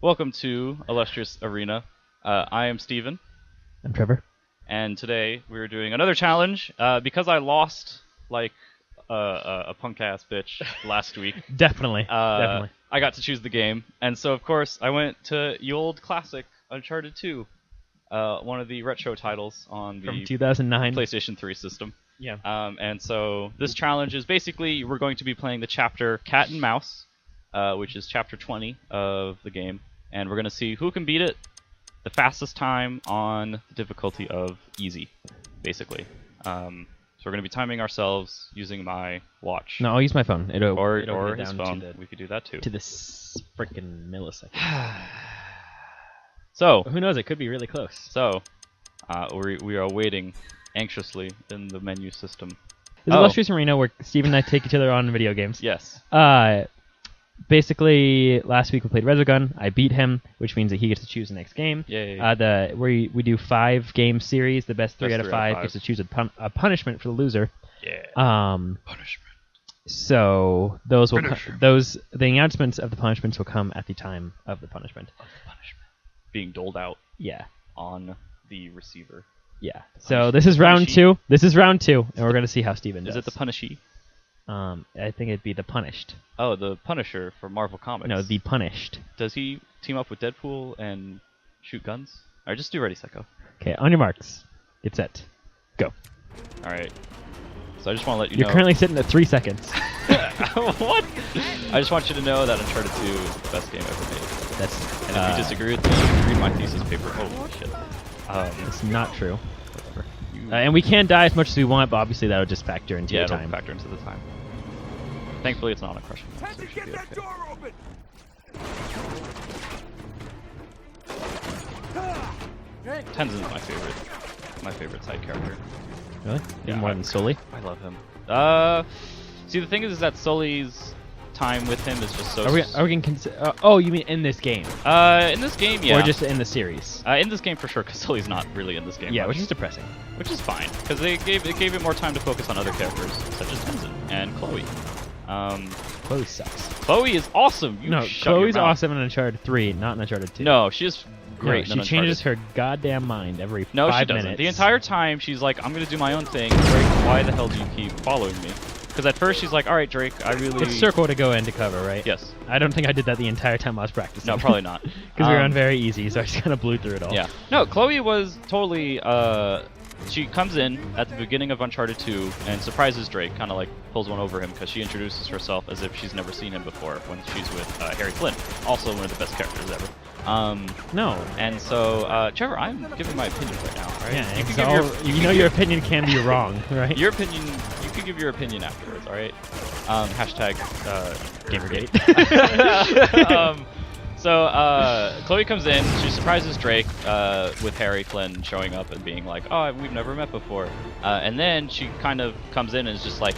Welcome to Illustrious Arena. I am Steven, I'm Trevor. and today we're doing another challenge. Because I lost like a punk-ass bitch last week, Definitely. Definitely. I got to choose the game, and so of course I went to the old classic Uncharted 2, one of the retro titles on From the 2009. PlayStation 3 system. Yeah. And so this challenge is basically we're going to be playing the chapter Cat and Mouse, which is chapter 20 of the game, and we're going to see who can beat it the fastest time on the difficulty of easy, basically. So we're going to be timing ourselves using my watch. No, I'll use my phone. Or get his down phone. To the, We could do that too. to this freaking millisecond. So, Who knows? It could be really close. we are waiting anxiously in the menu system. This is Illustrious Arena where Steve and I take each other on video games. Yes. Basically, last week we played Resogun. I beat him, which means that he gets to choose the next game. Yay. We do 5-game series. The best 3 out of 5 gets to choose a punishment for the loser. Yeah. Punishment. So those will the announcements of the punishments will come at the time of the punishment. Being doled out Yeah. on the receiver. Yeah. So this is round 2. This is round 2, and we're gonna see how Steven does. Is it the Punishee? I think it'd be the Punished. Oh, the Punisher for Marvel Comics. No, the Punished. Does he team up with Deadpool and shoot guns? Alright, just do Ready, Set, Go. Okay, on your marks, get set, go. Alright. So I just want to let you You're know... currently sitting at 3 seconds. What? I just want you to know that Uncharted 2 is the best game ever made. That's And if you disagree with me, read my thesis paper. Oh, shit. That's not true. Whatever. And we can die as much as we want, but obviously that would just factor into Yeah, the it'll time. factor into the time. Thankfully, it's not a crushing map, so it should be okay. Open. Tenzin's my favorite side character. Really? Yeah, Even more than Sully? I love him. See, the thing is that Sully's time with him is just so... Are we gonna consider? Oh, you mean in this game? In this game, yeah. Or just in the series? In this game, for sure, because Sully's not really in this game. Yeah, much. which is depressing. Which is fine, because it gave it more time to focus on other characters, such as Tenzin and Chloe. Chloe sucks. Chloe is awesome. You No, shut your Chloe's mouth. awesome in Uncharted 3, not in Uncharted 2. No, she is great. No, in she changes Uncharted. her goddamn mind every No, 5 she doesn't. minutes. The entire time, she's like, I'm going to do my own thing. Drake, why the hell do you keep following me? Because at first, she's like, all right, Drake, I really... It's circle to go into cover, right? Yes. I don't think I did that the entire time I was practicing. No, probably not. Because we were on very easy, so I just kind of blew through it all. Yeah. No, Chloe was totally... she comes in at the beginning of Uncharted 2 and surprises Drake, kind of like pulls one over him because she introduces herself as if she's never seen him before when she's with Harry Flynn, also one of the best characters ever. No. And so, Trevor, I'm giving my opinion right now, right? Yeah, You it's can all, give you know your opinion can be wrong, right? your opinion. You can give your opinion afterwards, all right? Hashtag Gamergate. Chloe comes in. She surprises Drake with Harry Flynn showing up and being like, "Oh, we've never met before." And then she kind of comes in and is just like,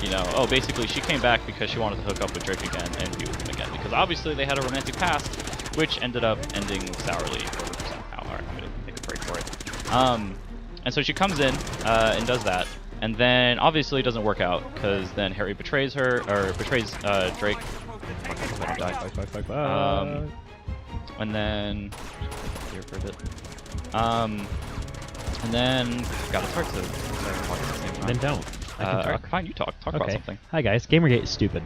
basically she came back because she wanted to hook up with Drake again and be with him again because obviously they had a romantic past, which ended up ending sourly for her somehow. All right, I'm gonna take a break for it. And so she comes in and does that. And then obviously it doesn't work out because then Harry betrays her or betrays Drake. Let him die. And then here for a bit. And then God, it's hard to talk at the same time. Then don't. I can talk. Fine, you talk. Talk about something. Hi guys, Gamergate is stupid.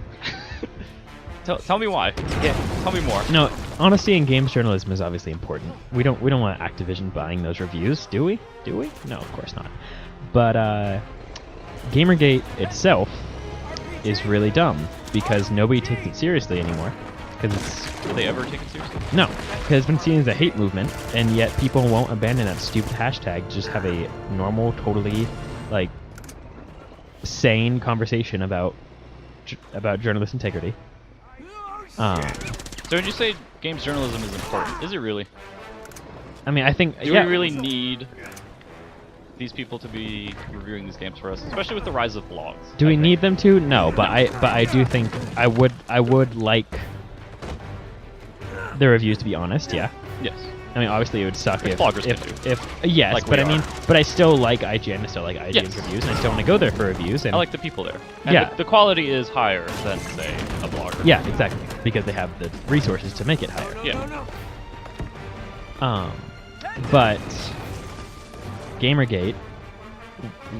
Tell me why. Yeah, tell me more. No, honesty in games journalism is obviously important. We don't want Activision buying those reviews, do we? Do we? No, of course not. But Gamergate itself is really dumb because nobody takes it seriously anymore. Do they ever take it seriously? No, because it's been seen as a hate movement, and yet people won't abandon that stupid hashtag to just have a normal, totally, sane conversation about journalist integrity. So when you say games journalism is important, is it really? I mean, I think... Do we really need these people to be reviewing these games for us, especially with the rise of blogs? Do we need them to? No, but I do think I would like the reviews to be honest. Yeah. Yes. I mean, obviously it would suck if bloggers can do. yes, Like but we I mean, are. but I still like IGN, I still like IGN's Yes. reviews, and I still want to go there for reviews. And I like the people there. And Yeah. the quality is higher than, say, a blogger. yeah, exactly, because they have the resources to make it higher. Yeah. But Gamergate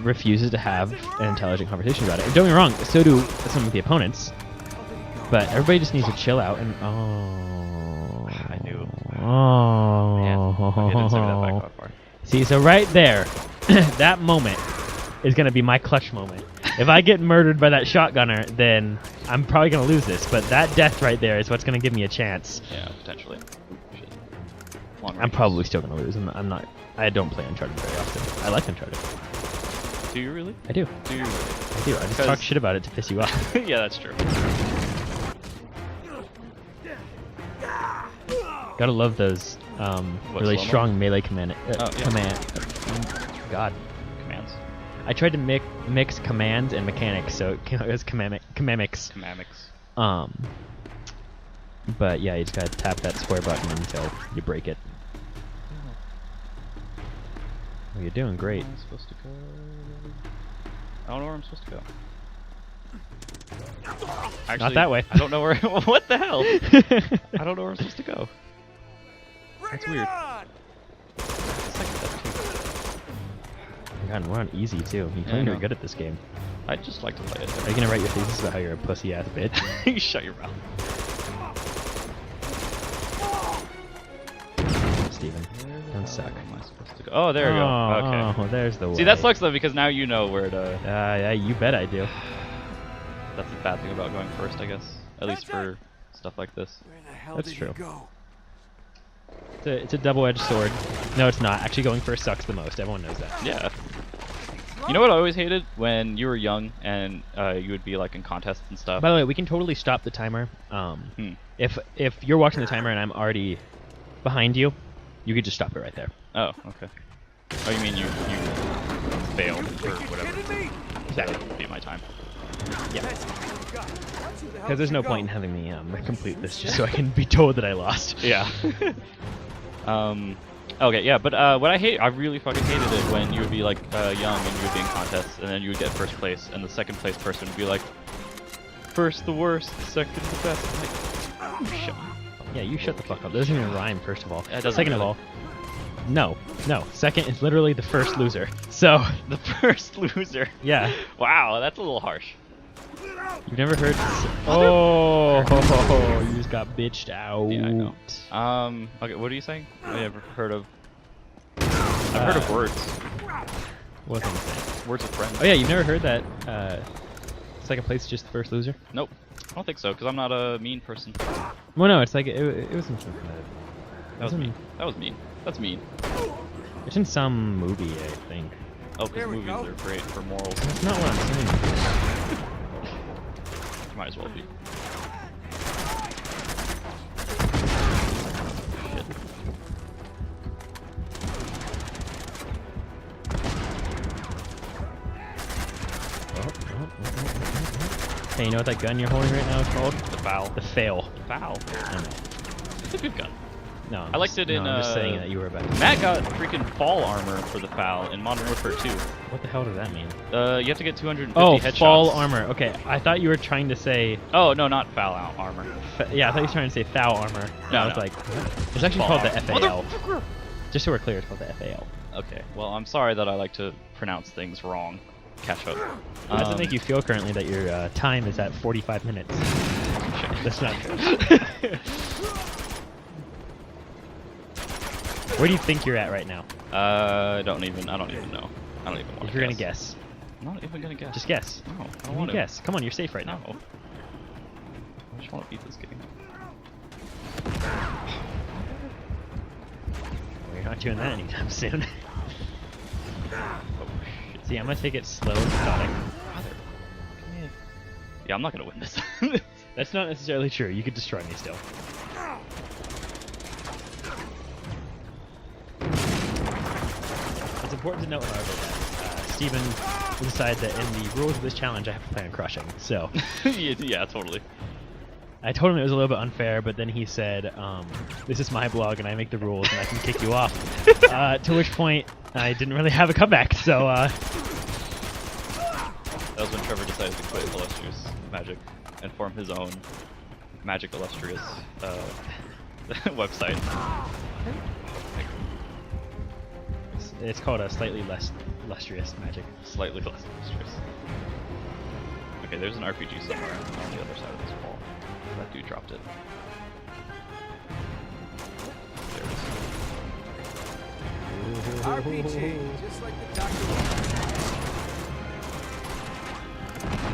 refuses to have an intelligent conversation about it. And don't get me wrong, so do some of the opponents. But everybody just needs to chill out and I knew. Oh. Man, I didn't say that back that far. See, so right there, that moment is gonna be my clutch moment. If I get murdered by that shotgunner, then I'm probably gonna lose this. But that death right there is what's gonna give me a chance. Yeah, potentially. Shit. Long I'm range. probably still gonna lose. I'm not. I don't play Uncharted very often. I like Uncharted. Do you really? I do. Do you really? I do. I just talk shit about it to piss you off. Yeah, that's true. Gotta love those really slow-mo? strong melee command. Oh, yeah. God. Commands. I tried to mix commands and mechanics, so it came out as commamics. Commamics. But yeah, you just gotta tap that square button until you break it. Oh, you're doing great. Where am I supposed to go? I don't know where I'm supposed to go. Actually, Not that way. I don't know where. What the hell? I don't know where I'm supposed to go. That's weird. God, we're on easy too. You claim you're good at this game. I just like to play it. Are you gonna write your thesis about how you're a pussy ass bitch? You shut your mouth. Steven, don't suck. Where am I supposed to go? Oh, there we go. Okay. Oh, there's the way. See, that sucks though because now you know where to. Yeah, you bet I do. That's the bad thing about going first, I guess. At least for stuff like this. Where the hell That's did true. he go? It's a double-edged sword. No, it's not. Actually, going first sucks the most. Everyone knows that. Yeah. You know what I always hated? When you were young and you would be like in contests and stuff. By the way, we can totally stop the timer. If you're watching the timer and I'm already behind you, you could just stop it right there. Oh, okay. Oh, you mean you failed or whatever? That would be my time. Yeah. Because there's no point in having me complete this just so I can be told that I lost. Yeah. Okay, yeah, but what I really fucking hated it when you would be like young and you would be in contests and then you would get first place and the second place person would be like, first the worst, second the best. I'm like, oh, shut. Yeah, you shut the fuck up. That doesn't even rhyme, first of all. It doesn't Second of really. all, no. Second is literally the first loser. So, The first loser. yeah. Wow, that's a little harsh. You've never heard... Oh, you just got bitched out. Yeah, I know. Okay, what are you saying? I never heard of... I've heard of words. What was I saying? Words of friends. Oh yeah, you've never heard that second place is just the first loser? Nope. I don't think so, because I'm not a mean person. Well, no, it's like, it was in something That was mean. That was mean. That's mean. It's in some movie, I think. Oh, because movies are great for morals. That's not what I'm saying. Might as well be. Shit. Hey, you know what that gun you're holding right now is called? The foul. The fail. Foul. I know. It's a good gun. No, I liked it in. I'm just saying that you were about to. Matt got freaking fall armor for the foul in Modern Warfare 2. What the hell does that mean? You have to get 250 Oh, headshots. fall armor. Okay, I thought you were trying to say. Oh no, not foul armor. Yeah, I thought you were trying to say foul armor. No, I was no. like, what? It's actually Fall called the armor. FAL. Just so we're clear, it's called the FAL. Okay. Well, I'm sorry that I like to pronounce things wrong. Catch up. How does it make you feel currently that your time is at 45 minutes? That's not good. Where do you think you're at right now? I don't even know. I don't even want to If you're gonna guess, I'm not even gonna guess. just guess. No, I You don't want to. guess. Come on, you're safe right now. No. I just want to beat this game. We're not doing that anytime soon. Oh shit. See, I'm gonna take it slow and methodic. Yeah, I'm not gonna win this. That's not necessarily true. You could destroy me still. It's important to note, however, that Steven decided that in the rules of this challenge, I have to play on crushing. So yeah, totally. I told him it was a little bit unfair, but then he said, "This is my blog, and I make the rules, and I can kick you off." To which point, I didn't really have a comeback. So That was when Trevor decided to quit Illustrious Magic and form his own Magic Illustrious website. It's called a slightly less lustrous magic. Slightly less lustrous. Okay, there's an RPG somewhere on the other side of this wall. That dude dropped it. There it is. RPG, just like the doctor.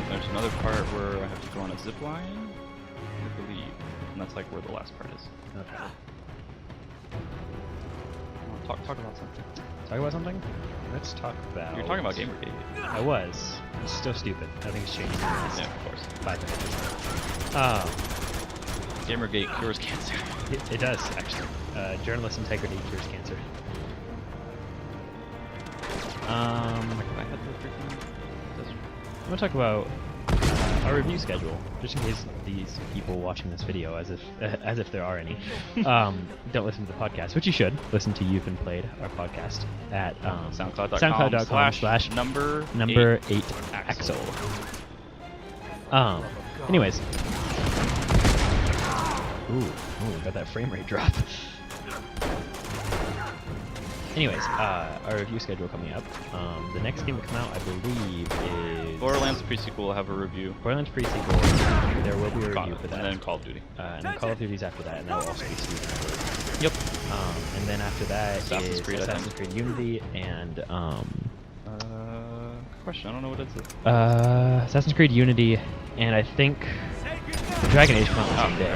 There's another part where I have to go on a zip line, I believe, and that's like where the last part is. Okay. Talk about something. Talk about something? Let's talk about... You're talking about Gamergate. I was. It's still stupid. Nothing's changed in the last Yeah, of course. 5 minutes. Gamergate cures cancer. It does, actually. Journalist integrity cures cancer. I had the freaking... I'm gonna talk about our review schedule, just in case these people watching this video, as if there are any, don't listen to the podcast, which you should. Listen to You've Been Played, our podcast, at SoundCloud.com/number 8 Axel. Anyways. Ooh, got that frame rate drop. Anyways, our review schedule coming up. The next game to come out, I believe, is... Borderlands pre-sequel will have a review. Borderlands pre-sequel. There will be a review for that. And then Call of Duty. And then Call of Duty's after that, and that will also be Steven. Yep. And then after that Assassin's is Creed, Assassin's Creed Unity and... Question, I don't know what it's. Assassin's Creed Unity, and I think Dragon Age come out the same day.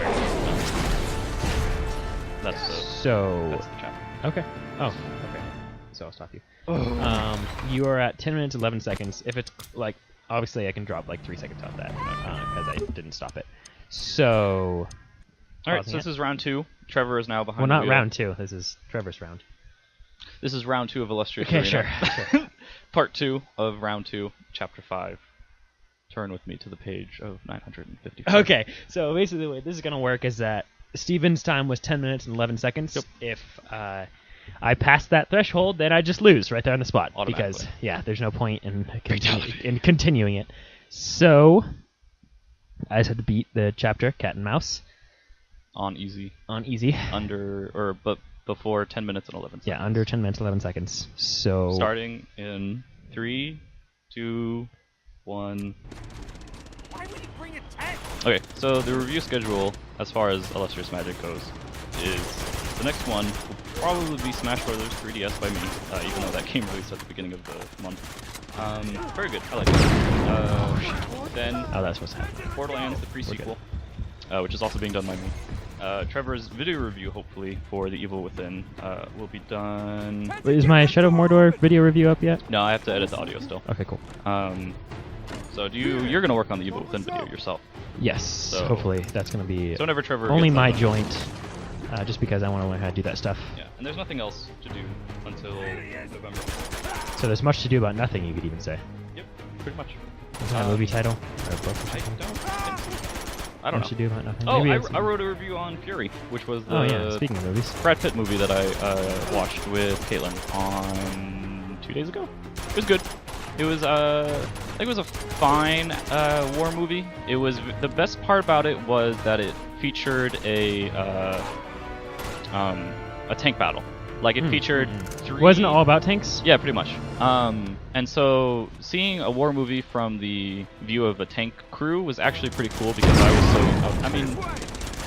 That's the chapter. Okay. Oh, okay. So I'll stop you. You are at 10 minutes 11 seconds. If it's like, obviously I can drop like 3 seconds off that because I didn't stop it. So. All right. So this is round 2. Trevor is now behind. Well, the not wheel. round 2. This is Trevor's round. This is round 2 of Illustrious. Okay, Arena. sure. Part 2 of round 2, chapter 5. Turn with me to the page of 955. Okay. So basically, the way this is gonna work is that Steven's time was 10 minutes and 11 seconds. Yep. If I pass that threshold, then I just lose right there on the spot. Because, Automatically. there's no point in continuing it. So, I just had to beat the chapter, Cat and Mouse. On easy. But before 10 minutes and 11 seconds. Yeah, under 10 minutes, 11 seconds. So... Starting in 3, 2, 1... Why would you bring a tent? Okay, so the review schedule, as far as Illustrious Magic goes, is the next one will probably be Smash Bros. 3DS by me, even though that game released at the beginning of the month. Very good, I like it. Then that's what's happening. Borderlands, the pre-sequel, which is also being done by me. Trevor's video review, hopefully, for The Evil Within, will be done... Wait, is my Shadow of Mordor video review up yet? No, I have to edit the audio still. Okay, cool. So you're going to work on the Evil Within video yourself. Yes, So- hopefully that's going to be So whenever Trevor only gets my done- joint, just because I want to learn how to do that stuff. Yeah, and there's nothing else to do until November. So there's much to do about nothing, you could even say. Yep, pretty much. Is that a movie title? Or a book or I something? don't think so. I don't Much to know. do about nothing. Oh, Maybe I it's- wrote a review on Fury, which was the Oh yeah, speaking of movies. Brad Pitt movie that I watched with Caitlin on 2 days ago. It was good. It was I think it was a fine war movie. It was the best part about it was that it featured a tank battle. Like it featured 3. Wasn't it all about tanks? Yeah, pretty much. And so seeing a war movie from the view of a tank crew was actually pretty cool because I was so... I mean,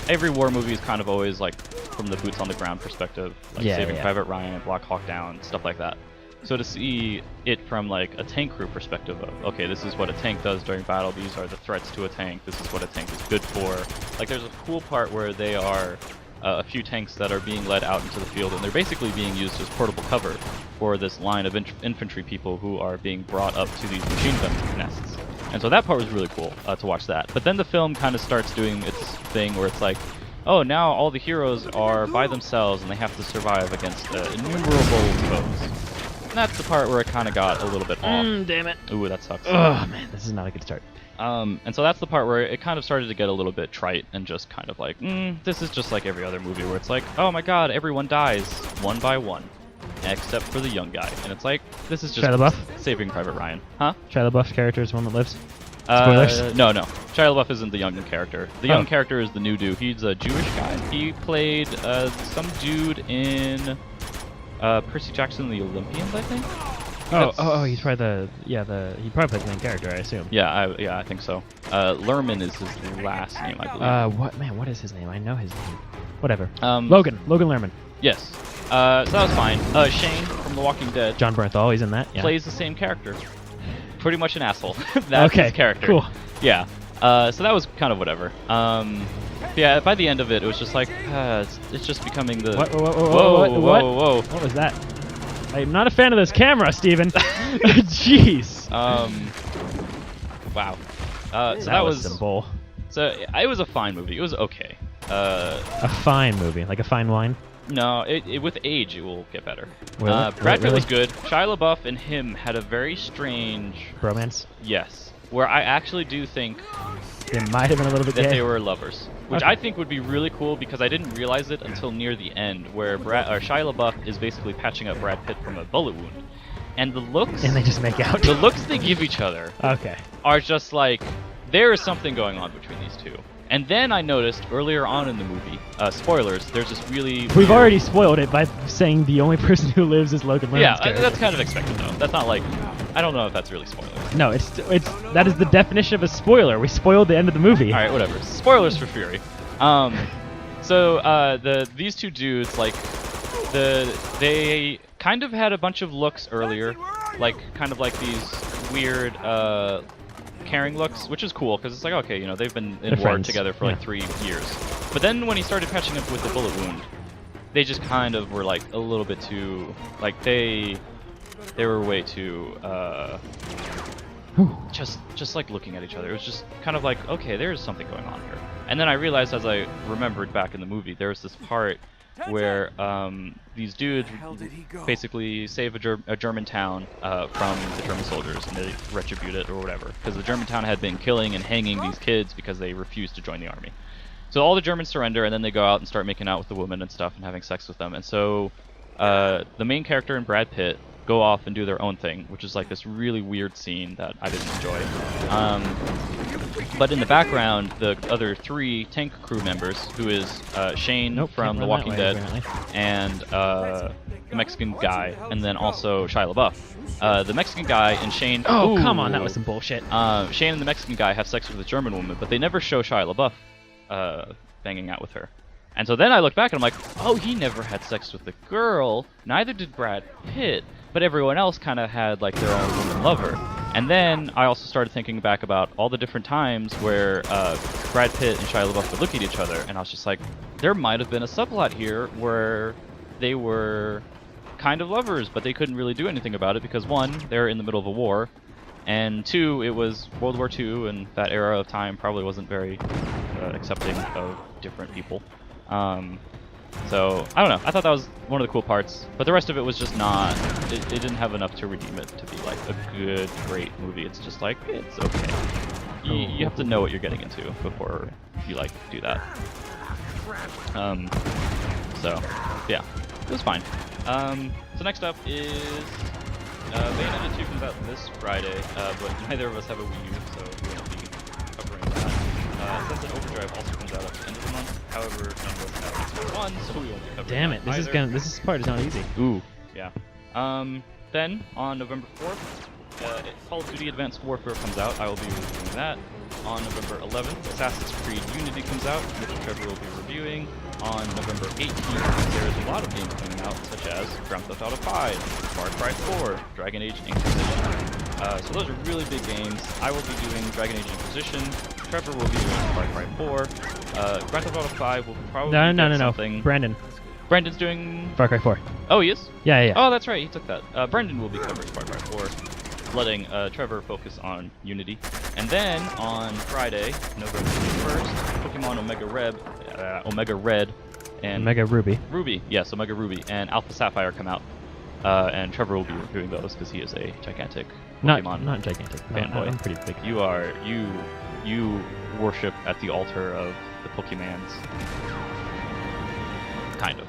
every war movie is kind of always like from the boots on the ground perspective, like Saving Private Ryan, Black Hawk Down, stuff like that. So to see it from like a tank crew perspective of, okay, this is what a tank does during battle, these are the threats to a tank, this is what a tank is good for. Like there's a cool part where they are a few tanks that are being led out into the field, and they're basically being used as portable cover for this line of infantry people who are being brought up to these machine gun nests. And so that part was really cool to watch that. But then the film kind of starts doing its thing where it's like, oh, now all the heroes are by themselves and they have to survive against innumerable foes. And that's the part where it kind of got a little bit off. Damn it. Ooh, that sucks. Oh man, this is not a good start. And so that's the part where it kind of started to get a little bit trite and just kind of like, this is just like every other movie where it's like, oh my god, everyone dies one by one, except for the young guy. And it's like, this is just Shia LaBeouf? Saving Private Ryan. Huh? Shia LaBeouf's character is the one that lives? Spoilers? No. Shia LaBeouf isn't the young character. The young character is the new dude. He's a Jewish guy. He played some dude in Percy Jackson, the Olympians, I think. He's probably he probably plays the main character, I assume. Yeah, I think so. Lerman is his last name, I believe. What is his name? I know his name. Whatever. Logan Lerman. Yes. So that was fine. Shane from The Walking Dead John Bernthal, he's in that. Yeah. plays the same character. Pretty much an asshole. That's his character. Cool. Yeah. So that was kind of whatever. Yeah, by the end of it, it was just like, it's just becoming the... Whoa. What was that? I'm not a fan of this camera, Steven. Jeez. Wow. So that was... simple. So it was a fine movie. It was okay. A fine movie, like a fine wine? No, with age, it will get better. Will it? Brad Pitt Really? was good. Shia LaBeouf and him had a very strange... Bromance? Yes. Where I actually do think They might have been a little bit that gay. they were lovers, which Okay. I think would be really cool because I didn't realize it until near the end, where Shia LaBeouf is basically patching up Brad Pitt from a bullet wound, and the looks And they just make out. the looks they give each other Okay. are just like there is something going on between these two. And then I noticed earlier on in the movie, spoilers, there's this really We've weird- already spoiled it by saying the only person who lives is Logan Lerman's yeah, character. that's kind of expected though. That's not like I don't know if that's really spoilers. No, it's that is the definition of a spoiler. We spoiled the end of the movie. All right, whatever. Spoilers for Fury. So these two dudes like they kind of had a bunch of looks earlier, like kind of like these weird caring looks, which is cool because it's like okay, you know they've been in They're war friends. together for like 3 years. But then when he started patching up with the bullet wound, they just kind of were like a little bit too like they were way too just like looking at each other. It was just kind of like, okay, there's something going on here. And then I realized as I remembered back in the movie, there was this part where these dudes basically save a German town from the German soldiers, and they retribute it or whatever. Because the German town had been killing and hanging these kids because they refused to join the army. So all the Germans surrender, and then they go out and start making out with the women and stuff and having sex with them. And so the main character and Brad Pitt go off and do their own thing, which is like this really weird scene that I didn't enjoy. But in the background, the other 3 tank crew members, who is Shane from can't The run Walking that way, Dead, apparently. and the Mexican guy, and then also Shia LaBeouf. The Mexican guy and Shane... Oh, come on, Ooh. that was some bullshit. Shane and the Mexican guy have sex with a German woman, but they never show Shia LaBeouf banging out with her. And so then I look back and I'm like, oh, he never had sex with a girl. Neither did Brad Pitt. But everyone else kind of had like their own woman lover. And then I also started thinking back about all the different times where Brad Pitt and Shia LaBeouf would look at each other, and I was just like, there might have been a subplot here where they were kind of lovers, but they couldn't really do anything about it because 1, they're in the middle of a war, and 2, it was World War II, and that era of time probably wasn't very accepting of different people. So, I don't know, I thought that was one of the cool parts, but the rest of it was just not, it didn't have enough to redeem it to be like a good, great movie. It's just like, it's okay. You have to know what you're getting into before you like do that. So, yeah, it was fine. So next up is Bayonetta 2 comes out this Friday, but neither of us have a Wii U, so we won't be covering that. Sunset Overdrive also comes out at the end of the month. However, none of us have Xbox One, so we won't be covering Damn it, that either. this part is not easy. Ooh, yeah. Then on November 4th, Call of Duty Advanced Warfare comes out. I will be reviewing that. On November 11th, Assassin's Creed Unity comes out, which Trevor will be reviewing. On November 18th, there is a lot of games coming out, such as Grand Theft Auto 5, Far Cry 4, Dragon Age Inquisition. So those are really big games. I will be doing DragonAge Inquisition. Trevor will be doing Far Cry 4. Grand Theft Auto 5 will probably No. something. Brandon's doing... Far Cry 4. Oh, he is? Yeah. Oh, that's right, he took that. Brendan will be covering Far Cry 4, letting Trevor focus on Unity. And then on Friday, November 21st, Pokemon Omega Red and Omega Ruby. Ruby, yes, Omega Ruby and Alpha Sapphire come out. And Trevor will be reviewing those because he is a gigantic Pokemon Not gigantic. No, fanboy. I'm pretty big. You worship at the altar of the Pokemans. Kind of.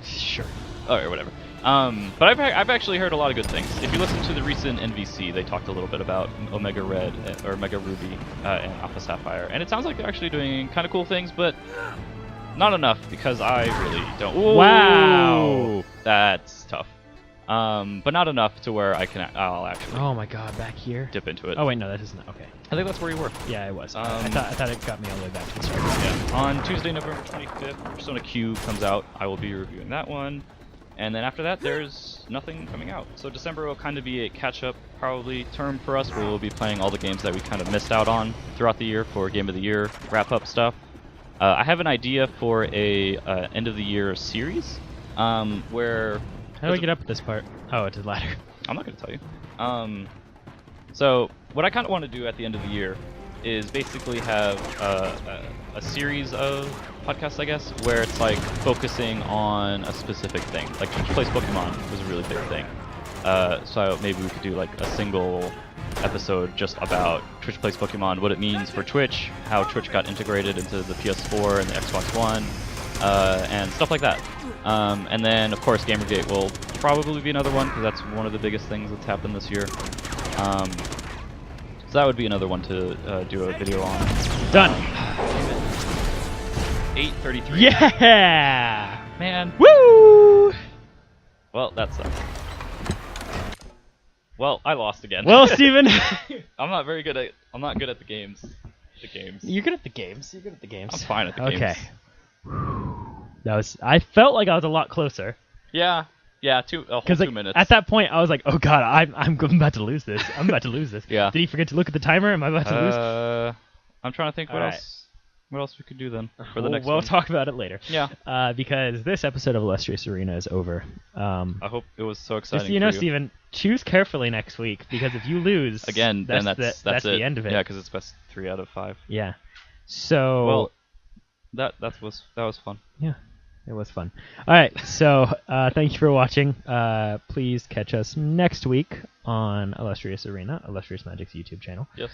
Sure. Or whatever. But I've actually heard a lot of good things. If you listen to the recent NVC, they talked a little bit about Omega Red or Omega Ruby and Alpha Sapphire, and it sounds like they're actually doing kind of cool things, but not enough because I really don't. Ooh. Wow. That's tough. But not enough to where I'll actually Oh my god, back here. dip into it. Oh wait, no, that isn't. Okay. I think that's where you were. Yeah, it was. I Um, thought it got me all the way back to the start. Yeah. On Tuesday, November 25th, Persona Q comes out. I will be reviewing that one. And then after that, there's nothing coming out. So December will kind of be a catch-up, probably, term for us, where we'll be playing all the games that we kind of missed out on throughout the year for Game of the Year wrap-up stuff. I have an idea for a end-of-the-year series, where... How do I get up at this part? Oh, it's a ladder. I'm not going to tell you. So what I kind of want to do at the end of the year is basically have a series of podcasts, I guess, where it's like focusing on a specific thing. Like Twitch Plays Pokemon was a really big thing. So maybe we could do like a single episode just about Twitch Plays Pokemon, what it means for Twitch, how Twitch got integrated into the PS4 and the Xbox One, and stuff like that. And then, of course, Gamergate will probably be another one, because that's one of the biggest things that's happened this year. So that would be another one to do a video on. Done. 8:33. Yeah! Man. Woo! Well, that sucks. Well, I lost again. Well, Steven. I'm not good at the games. You're good at the games. You're good at the games. I'm fine at the Okay. games. I felt like I was a lot closer. Yeah. Yeah, a whole Because 2 minutes. at that point, I was like, "Oh God, I'm about to lose this. I'm about to lose this." Yeah. Did he forget to look at the timer? Am I about to lose? I'm trying to think what Alright. else. What else we could do then for the next We'll one. talk about it later. Yeah. Because this episode of Illustrious Arena is over. I hope it was so exciting. Just so you know, Steven, choose carefully next week, because if you lose Again, then that's the it. end of it. Yeah, because it's best 3 out of 5. Yeah. So Well, that was fun. yeah, it was fun. All right, so thank you for watching. Please catch us next week on Illustrious Arena, Illustrious Magic's YouTube channel. Yes.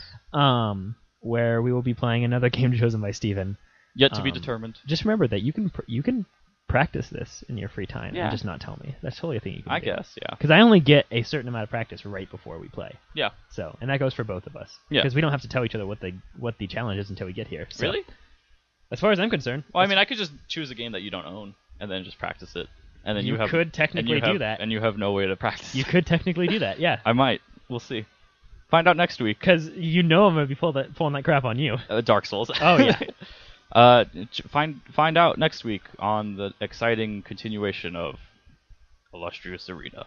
Where we will be playing another game chosen by Steven. Yet to be determined. Just remember that you can practice this in your free time Yeah. and just not tell me. That's totally a thing you can I do. guess, yeah. Because I only get a certain amount of practice right before we play. Yeah. So, and that goes for both of us. Yeah. Because we don't have to tell each other what the challenge is until we get here. So, Really? as far as I'm concerned. Well, I mean, I could just choose a game that you don't own and then just practice it. And then You have, could technically do that. And you have no way to practice. You could technically do that, yeah. I might. We'll see. Find out next week. Because you know I'm going to be pulling that crap on you. Dark Souls. Oh, yeah. Find out next week on the exciting continuation of Illustrious Arena.